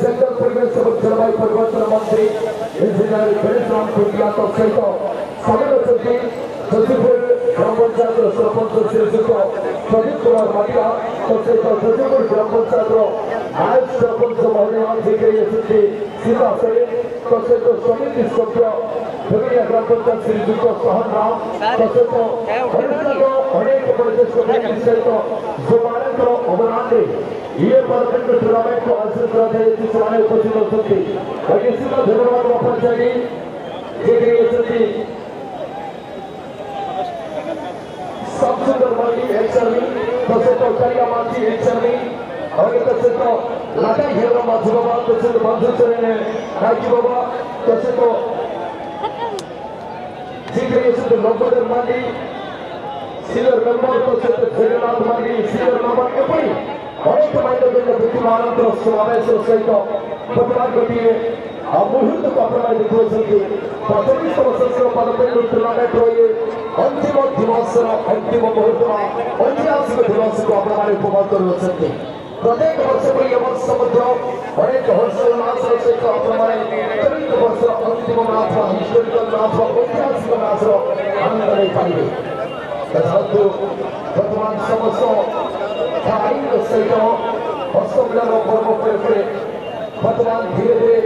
central परिवेश और जलवायु परिवर्तन मंत्री इंजीनियर गणेश राम कुंडिया सहित सामिल होती जसीपुर ग्राम पंचायत सरपंच श्रीजुक्त प्रदीप कुमार माटिया सहित जसीपुर ग्राम पंचायत आयुष सरपंच महोदय सीता सेन सहित समिति सभ्य भगिया ग्राम पंचायत श्रीजुक्त सहन राम सहित अनेक प्रदेश सहित जो अवदान ये पार्लियामेंट टूर्नामेंट को आयोजित कराने उपस्थित होती धन्यवाद वापस चाहिए सब सुंदर माली एक्चरली तसे तो करिया माची एक्चरली और तसे तो लाटा घेरा माची बाबा तसे तो बंधु चले राजी बाबा तसे तो जिक्र से तो लोकदर माली सीनियर मेंबर तसे तो जगन्नाथ माली सीनियर मेंबर के पड़ी अनेक महिला प्रतिमानंतर समावेश सहित प्रतिवाद घटिए मुहूर्त को अपना देखुଛନ୍ତି 25 वर्षर पार्लियामेंट टूर्नामेंट रही अंतिम दिवस अंतिम मुहूर्त ऐतिहासिक दिवस को अपना उपभोग कर प्रत्येक वर्ष पर यह वर्ष अनेक हर्षोल्लास सहित अपना चलित वर्ष अंतिम मैच हिस्टोरिकल मैच ऐतिहासिक मैच आनंद नहीं पाइबे वर्तमान समस्त सहित हस्तमिलन पर्व पर वर्तमान धीरे धीरे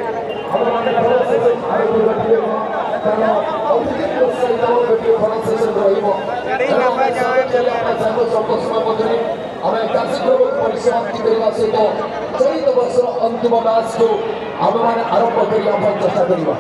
चलित वर्ष अंतिम मैच को आम मैंने आरंभ कर चेष्टा करवा